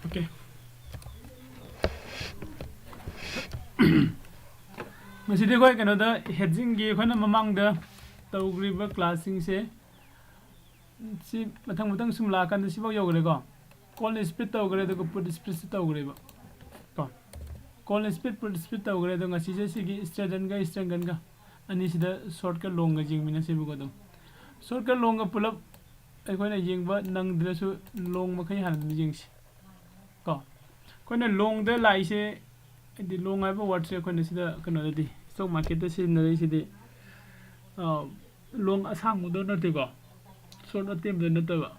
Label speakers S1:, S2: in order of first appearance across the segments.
S1: Okay. Masih koi kena da hedging gi koi na mamang da tawgriba classing se si matang sum la kan si ba yogre ko call split tawgre da ko put split tawgre ba ko call split put split tawgre da ngasi se si gi straddle ga strangle ga ani si da short ka long ga jing mina se bu ko dum short ka long ga pull up ai koi na jing ba nang dra su long ma khai han jing si ko koi na long da lai se di long ai ba what se koi na si da kano da di stock market da si na si di long asang mu do na ti ko short attempt da na ta ba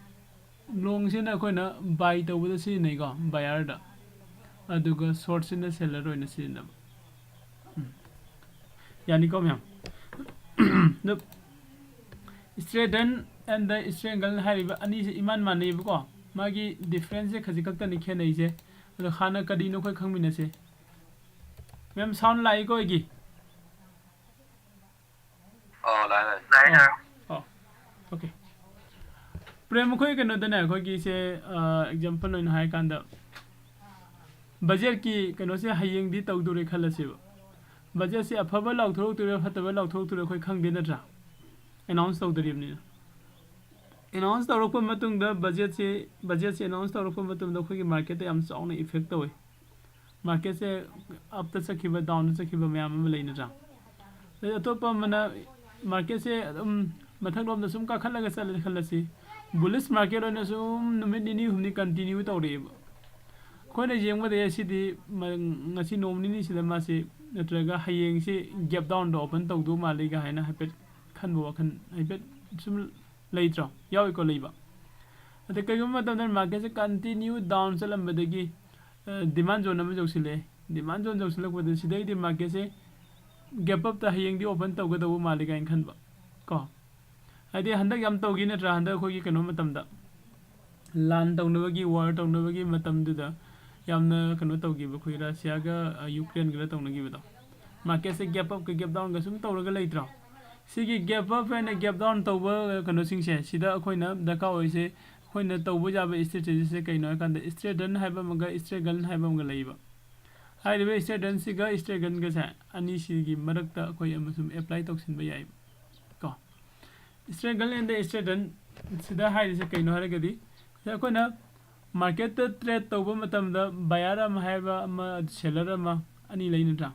S1: long se na koi na buy ta bu da si nei ko buyer da aduga short se na seller oi na si na yani ko myam the straddle and the strangle hariba ani se iman mani bu ko magi difference se khaji kak ta ni khe nei se ado khana kadi no khoi khangmi na se mem sound lai ko gi
S2: lại
S1: oh okay prem khoi ke no da na khoi gi se example in hai kan da budget ki ke no se hayeng di tau du re khala se budget se afaba law thok tu re phataba law thok tu re khoi khang de na tra announce tau dri ni announce tau ko matung da budget se announce tau ko matung da khoi gi market am chong na effect tau market se up ta sakhiba down ta sakhiba mayam ma leina tra atopa mana market se mathang rom da sum ka khalla ga sal khalla si bullish market on sum numit ni humni continue tau re khoi na jeng ma de si di ngasi nom ni si da ma se natraga hayeng se gap down do open tau du ma le ga haina hapet khan bo khan hapet sum lei tra yaw ko leiba ate kai ma ta market se continue down salam badagi demand zone ma joksile demand zone joksile ko de sidai di market se gap up ta hayeng di open tau ga do ma le ga khan ba ko adi handak yam tau gi na tra handak ko gi kano matam da lan tau no gi war tau no gi matam du da yamna kano tau gi ba khoi Russia ga Ukraine ga tau no gi ba da market se gap up ga gap down ga sum tau ga lei tra sigi gap up and gap down tau ba kano sing se sida khoi na da ka oi se khoi na tau bu ja ba strategy se kai no kan da straddle hai ba ma ga strangle hai ba ma ga lei ba hai de straddle si ga strangle ga sa ani si gi marak ta khoi amasum apply tok sin ba yai ko strangle and the straddle sida hai se kai no har ga di ya khoi na market ta trade tau ba matam da buyer am hai ba ma seller am ani lei na tra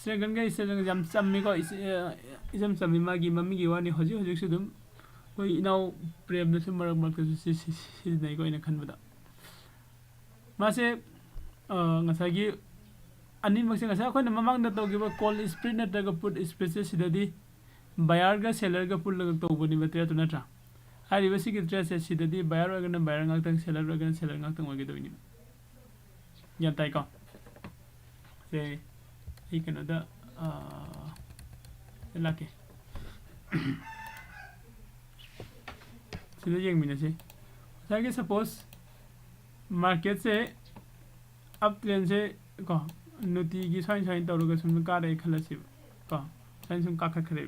S1: strangle ga strangle jam cham mi ko isam cham mi ma gi mami gi wani hoji hoji su dum koi inau prem na sum marak marak si nei ko ina khan ba da ma se ngasa gi ani mak se ngasa khoi na mamang da tau gi ba call split na ta ga put split se sida di buyer ga seller ga put la tau ba ni ba tra tu na tra hari ba si gi tra se sida di buyer ga na buyer ngak tang seller ga na seller ngak tang wa gi do ni yan tai ko se I kana da lake sida yeng mi na se lagi suppose market se uptrend se ko nuti gi sain tau ga sum ka re khala si ko sain sum ka kha khare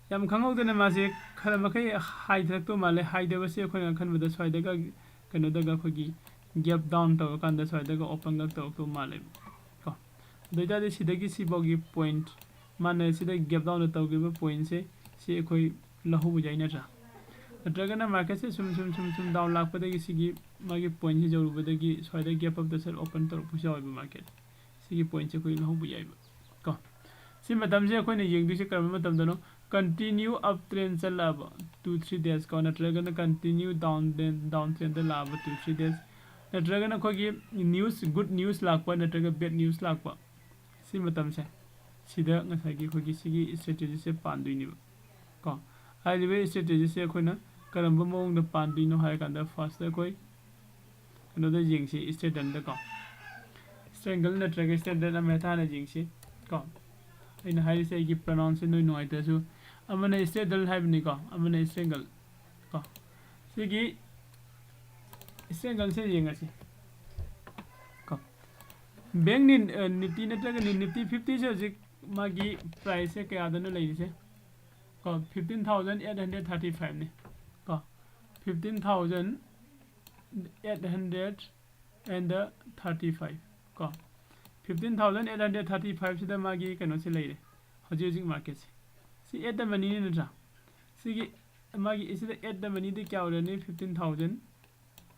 S1: yam khangau de na ma se khara ma kai high thak to male high de ba se khoi khan ba da swai da ga kano da ga khogi gap down to kan da swai da ga open ga to male ko doita de sida gi si bogi point mane sida gap down to gi ba point se khoi lahu bu jai na tra atraga na market se sum down lak pa da gi sigi magi point hi joru ba da gi swai da gap up da sel open to pu jaw ba market sigi point se khoi lahu bu jai ba ko si matam se khoi ne yeng du se kar matam da no continue uptrend se la ba 2-3 days ko atraga na continue down trend da la ba 2-3 days atraga na khoi gi news good news lak pa atraga bad news lak pa si matam se sida ngasa gi khoi gi sigi strategy se pan du ni ba ko hai le strategy se khoi na karam ba mong da pan du no hai kan da first da khoi no da jing si straddle da ko strangle na traga straddle na meta na jing si ko ina hai se gi pronounce no no ai ta su amana straddle hai ni ko amana strangle ko sigi strangle se jing asi ko bank ni nifty na traga ni nifty 50 se ji magi price se kaya da no lai se ko 15835 ne ko 15835 and the 35 ko 15,835 sida magi kano se leire hojik market si at the money ni na sigi magi isida at the money de kya orani 15,000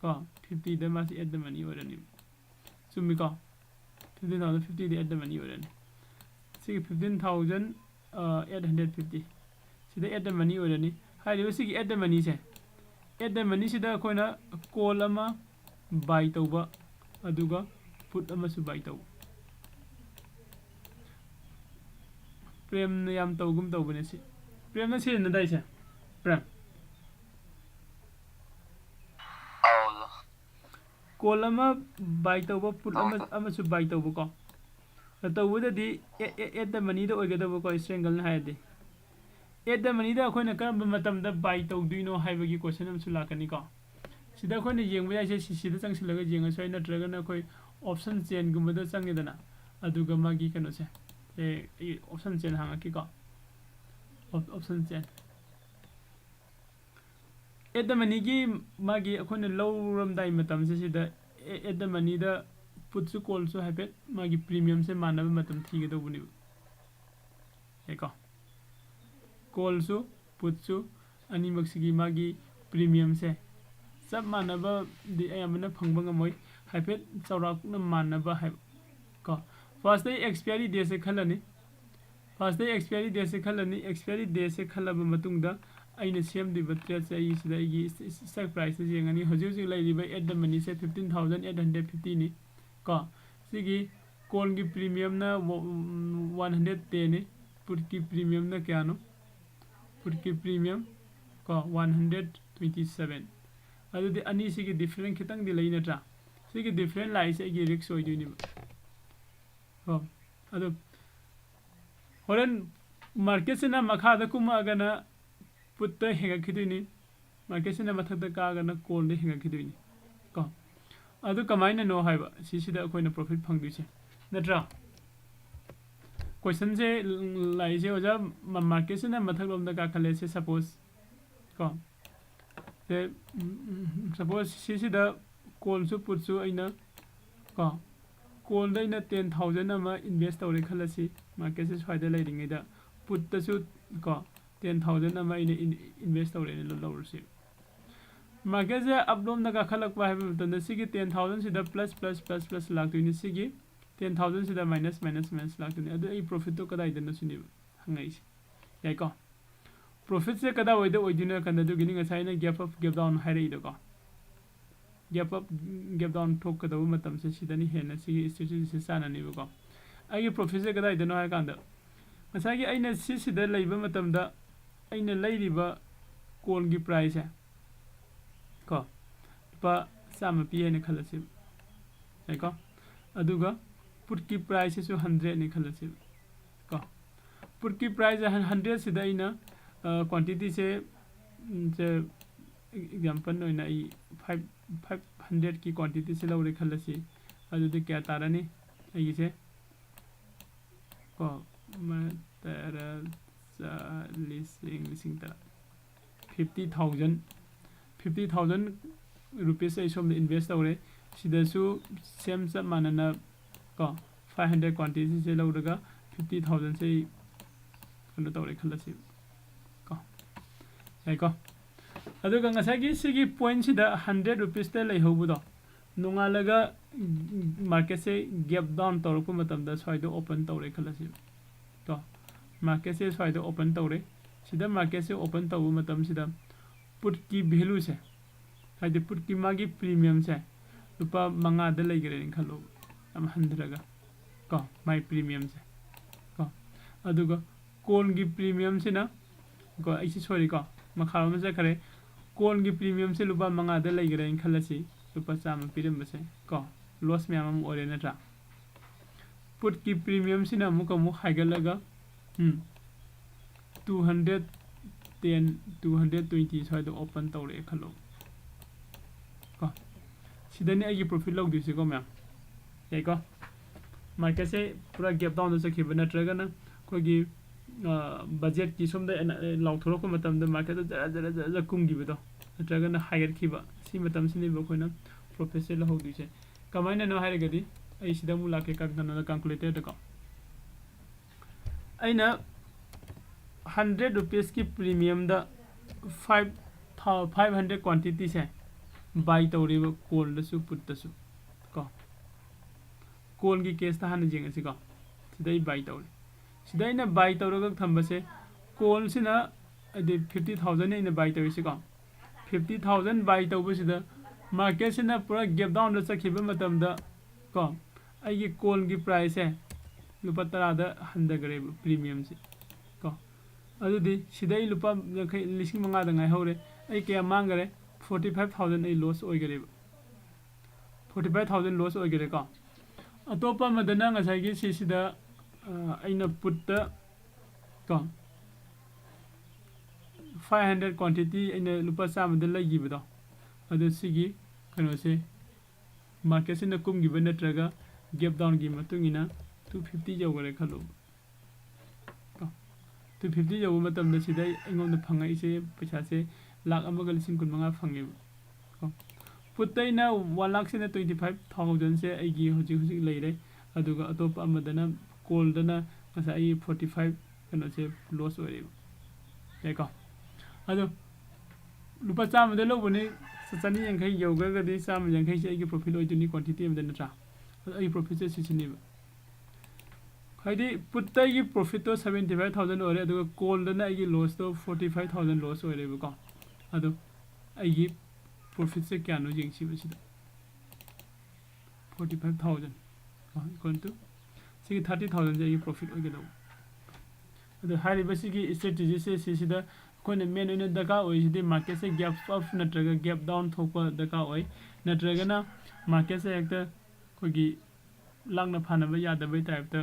S1: ko 50 de masi at the money orani sumi ko 15,050 de at the money orani sigi 15,850 sida at the money orani hai de sigi at the money se at the money sida koina call ama buy tauba aduga put ama su buy tau prem na yam tawgum tawbane si prem na si na dai se prem call ama buy tauba put ama su buy tauba ko tawuda di at the money da oigada ko strangle na hayde at the money da koina karam matam da buy tawduino haibagi question am su lakani ko sida koina yeng ba se sida chang silaga yeng asoi na dragon na koi option chain gumba da chang idana aduga magi kano se e option chain hanga ki ko option chain at the money gi magi koina low ram dai matam se sida at the money da put su call su haipet magi premium se manaba matam thiga do buni eko call su put su ani maksigi magi premium se sab manaba di ayamana phangba ngamoi haipet chawrak na manaba hai ko first day expiry day se khalani first day expiry day se khalani expiry day se khalaba matungda aina sem di batre se ai sida igi stock price se ngani hoju ju lai riba at the money se 15,850 ni ko sigi call gi premium na 110 ni put ki premium na kya no put ki premium ko 127 adu di ani sigi different kitang di lai na tra sigi different lai se gi risk oi du ni ko adu horen market se na makha da kuma gana put ta henga khidu ni market se na mathak da ka gana call de henga khidu ni ko adu kamaina no haiba sisida akoina profit phangdu se natra question se lai se oja market se na mathak lom da ka khale se suppose ko te suppose sisida call su put su aina ko call da ina 10,000 ama invest tawre khalasi market se swaida lai ringai da put ta su ko 10,000 ama ina invest tawre ne lo se market se updom da ka khalak pa hai to na sigi 10,000 sida plus lakh to ni sigi 10,000 sida minus lakh to ni adu ai profit to kada idana suni hangai yai ko profit se kada oida oidina kan du gini ngasai na gap up gap down hai rei do ko gap up gap down thok kada matam se sida ni hena sigi strategy se sana ni ko ai profit se kada idana hai kan da ngasai gi aina sida leiba matam da aina leiriba call gi price hai ko pa sama pi ne khalasi ai ko aduga put ki price su 100 ne khalasi ko put ki price 100 sida ina quantity se example no ina 500 ki quantity se lawre khalasi adu de kya tarani ai se ko ma tara lising tara 50,000 rupees ay som invest awre sida su same sa manana ko 500 quantity se lawraga 50,000 se ano tawre khalasi ko ai ko adu ga ngasai gi sigi point sida 100 rupees te lai hobudo nungalaga market se gap down tawrku matam da soido open tawre khalasi to market se soido open tawre sida market se open tawu matam sida put ki value se haide put ki magi premium se rupa manga da lai gare khalo am 100 ga ko my premium se ko aduga call gi premium se na ko ai sorry ko makha ma se khare call gi premium se rupa manga da lai gare khalasi rupa chama pirim se ko loss me am ore na tra put ki premium se na mu ko mu haigalaga 220 side open tawre khalo ko sidani ai profit log dise ko ma'am yai ko market se pura gap down do sakhi bana tragana ko gi budget ki somda law thoro ko matam da market kum gi bedo tragana higher ki ba si matam sini bo ko na profit se lo dise कमाइना नो हाइरगदी आई सिदा मु लाके कागदना calculator दको आइना 100 rupees की premium दा 500 क्वांटिटी से बाय तौरीब कोल दसु पुट दसु को कोल की केस ता हान जिंग सिको सिदाई बाय तौरी सिदाइना बाय तौरग थंबसे कोल सिना अदि 50000 ने बाय तौरी सिको 50000 बाय तौबसिदा मार्केट सिना पूरा गैप डाउन द चखिबा मतम दा को आइगी कोल की प्राइस है लुपा 10 दा हंदगरे प्रीमियम से को अदुदी सिदाई लुपा 5,000 दा ngai hore ai ke mangare 45000 ai loss oigare 45000 loss oigare ko atopa madana ngasai gi sida aina putta ko 500 quantity aina lupa samada lagibido adu sigi kano se market sina kum giba natraga gap down gi matungina 250 jawgare khalo 250 jawu matam da sida engom da phangai se paisa se lakh amaga lising kun manga phange ko puttaina 1 lakh sina 25000 se aigi hoji leire aduga atopa amadana call dana kasa ai 45 kano se loss ore ko ado lupa cham de lo bune sachani yankhai yoga ga de cham yankhai se ai profit oi tuni quantity am dana tra ai profit se sini haidi puttai gi profit to 75000 ore ado call dana ai loss to 45000 loss ore ko ado ai profit se kya no jing si basi 45000 equal to sigi 30000 je profit oi gelo ado hari basi gi strategy se sida कोने main ओइने दका ओइ सिदि market से gap up नत्रगा gap down थोक दका ओइ नत्रगा ना market से एकता कोगी लांगना फानबा यादबै type त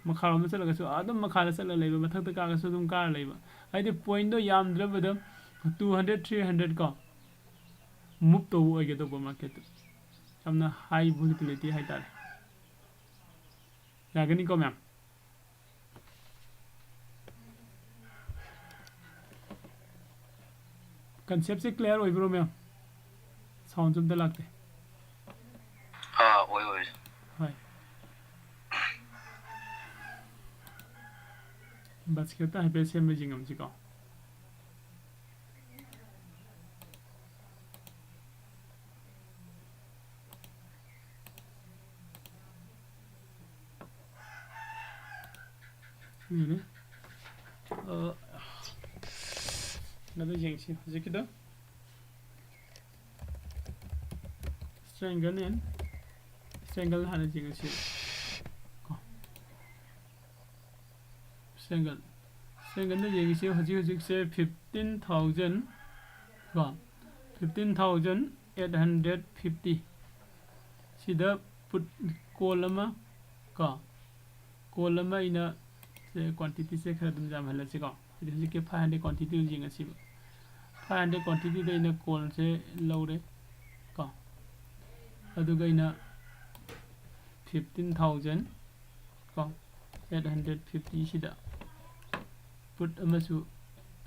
S1: मखारोम चलगा सु आदम मखाला चल लेबा मथक त कागा सु दुम कार लेबा आइदि पॉइंट दो याम द्रबद 200 300 को मूव तो ओइगे तो मार्केट हमना हाई वोलेटिलिटी हाइ तार यागनी को मैम कंसेप्ट से क्लियर होई ब्रो में साउंड जब लगते
S2: हाँ वही
S1: हाय बस कहता है पैसे में जिंगम जी का Another junction. Zikida Strangle and Strangle Hana Jingle. Strangle the Jingle Haji say 15,000 15,850. See the put column in a quantity second jam halasigo. It is a 500 quantity using a 500 quantity in a call say load ka adugaina 15,000 ka 850 shida put amasu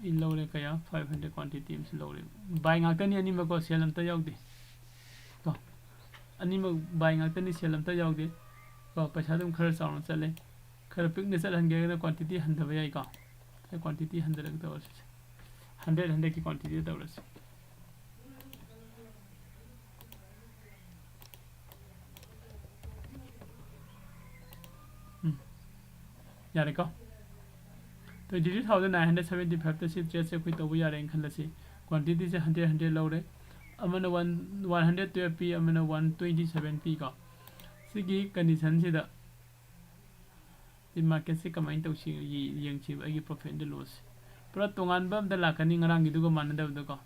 S1: in load kaya 500 quantity is loaded buying actani anima ko selam ta yawde ka anima buying actani selam ta yawde ka paisa dum khar sound chale khar picne sal hange na quantity handaba yai ka quantity 100 the 100 की quantity the यारे को तो 1975 तक से trace से कोई तो वो यारे खल से क्वांटिटी से 100 लौरे अमन 112 पी अमन 127 पी का सिगी कंडीशन से द इन मार्केट से कमाइन तो सी यंग सी आई प्रॉफिट द लॉस पूरा तोंगान बम द लाकनी ngरang gidu को मान दब द को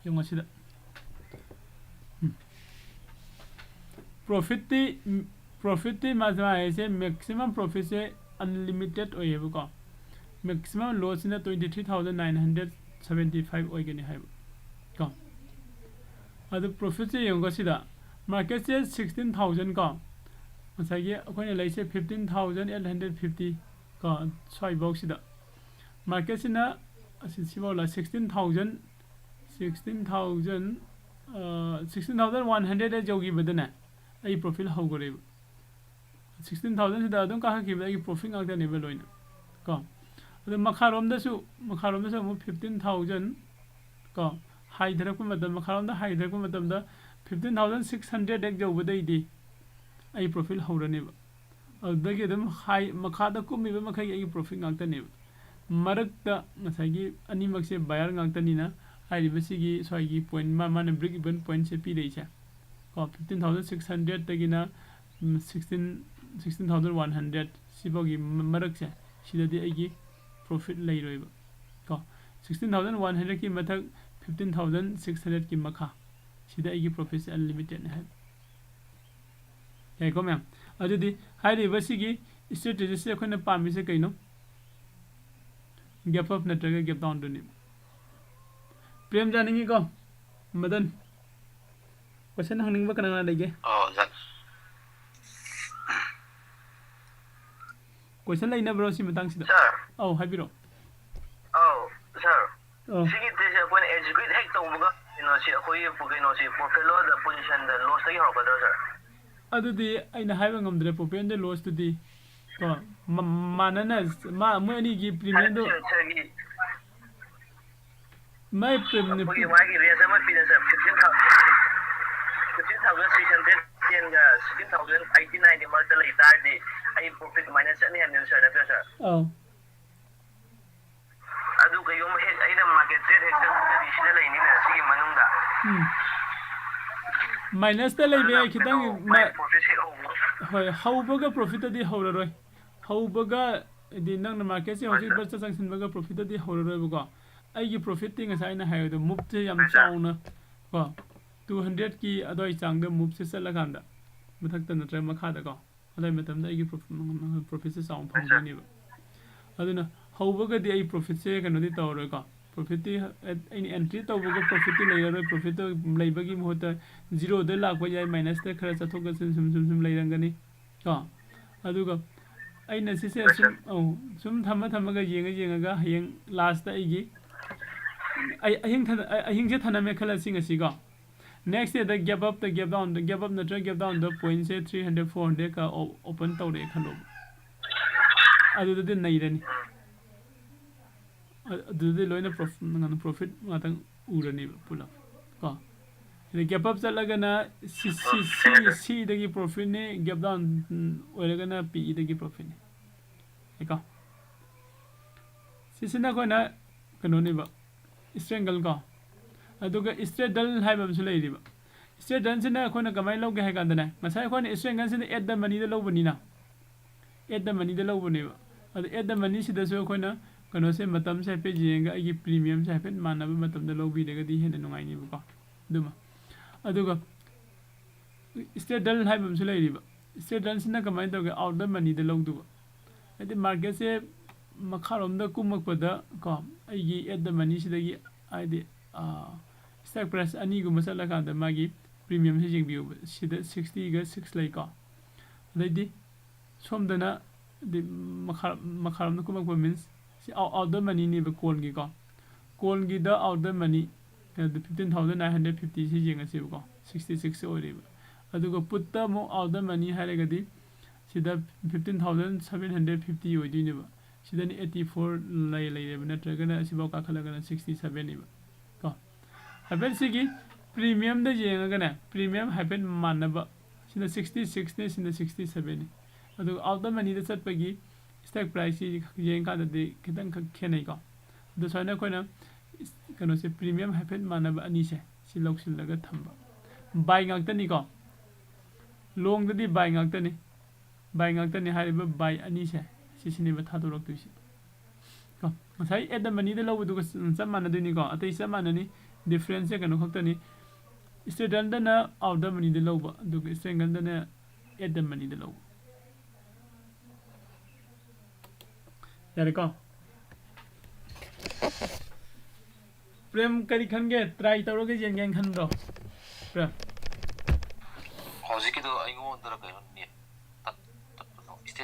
S1: yung asida profit mazma ऐसे maximum profit से unlimited होए है को maximum loss ने 23,975 होए के नहीं है को अदु profit से yung asida market से 16,000 का मसाइए कोई ने लाइसे 15,850 का सॉरी बॉक्स इदा market sina asibola 16,100 jogi badana ai profit hogore 16,000 sida adum ka ki ai profit ngakta ne beloina ko adu makharom da su mu 15,000 ko haidrak ko madam makharom da haidrak ko madam da 15,600 ek job dai di ai profit hawrani ba adagi dum high makhada ko mi ba makhai ai profit ngakta ne marakta masagi ani makse bayar ngakta ni na hai basi swagi point man break even point se pi dei cha ko 15,600 tagina 16,100 sibogi marak cha sidadi ai profit lai roiba ko 16,100 ki mathak 15,600 ki makha sida ai profit unlimited ne hai hai ko ma'am adudi hai basi strategy se khona pami se kaino gap up natraga gap down duni prem janingi ko madan question hangning ba kana lege
S2: Zat.
S1: question laina bro si matang sida
S2: Sir.
S1: oh habiro
S2: Sir.
S1: oh
S2: Sige tese ko execute hack tawbuga si akoi si portfolio the position the loss tagi hokadra sir.
S1: adudi aina haiba ngamdre popend loss to di ko manana ma mo ani gi premium do my premium
S2: Okay, wagi reason ma fi sir 15,600 yen ga 16,089 di mark la itardi ai profit minus ani han sir na sir.
S1: oh
S2: Adu ka yung head ay na market trade head ka di sila lai ni na sige manungda.
S1: minus ta lay be kitang
S2: Profit se
S1: hoy haubaga profit di hawraroi haubaga di nang na market se hoji bar changsin baga profit di hawraroi bugo ai gi profit ting asai na hayo do move se yam chauna ko 200 ki adoi chang de move se sala ganda mathak ta na tra makha da ko adai matam da ai gi profit se sound phang ni ba aduna haubaga di ai profit se kano di tawroi ko profit di ai entry tawbaga profit di lairoi profit to laibagi mohota zero de lakwa yai minus te khara chathok ga sum lairangani ko aduga aina sise sum thama ga yenga hayeng last ta igi ahing se thana me khala sing asi go next day the gap up na tra gap down the point se 300 400 ka open tawre khalo adu de nairani adu de loina profit ngatang urani pula ko the gap up chalaga na c dagi profit ne gap down oiraga na p dagi profit ne eka sisina ko na kano ne ba strangle ko aduga straddle haibam su leiriba straddle sina ko na kamai loge hai kandana masai ko na strangle sina add the money da lobani na add the money da lobani ba adu add the money sida so ko na kano se matam se pe jenga agi premium se pe manaba matam da lobi daga di hena nungai ni ba ko duma aduga straddle haibam su leiriba straddle sina kamai doga out the money da logdu adi market se makharom da kumakpada ko aigi add the money sidagi id stock price ani gu masala ka da magi premium se jing biu sida 60 ga 6 lai ko dai somdana the makharam da kumakpa means si out the money ni ba call gi da out the money the 15,950 se jing asi ko 66 ore ba aduga putta mo out the money haraga di sida 15,750 oidini ba sida ni 84 lai ba natraga na sibaw ka khalaga na 67 ni ba ko happen sigi premium da jenga na premium happen manaba sida 66 ne sida 67 ni adu out the money da satpagi stock price jenga ka da de kitang khenai ko do soina ko na kano se premium happen manaba ani se si loksil laga thamba buy ngak ta ni ko long da di buy ngak ta ni hariba buy ani se sisini ba thadorok tu si ko sai add the money da lobu du sam manaduni ko atai sam manani difference se kano khakta ni straddle da na out the money da lobu du strangle da na add the money da lobu yare ko prem kari khange try tawro ge jen gang khan ro prem
S2: Hojiki to ai ngo dara ka ni.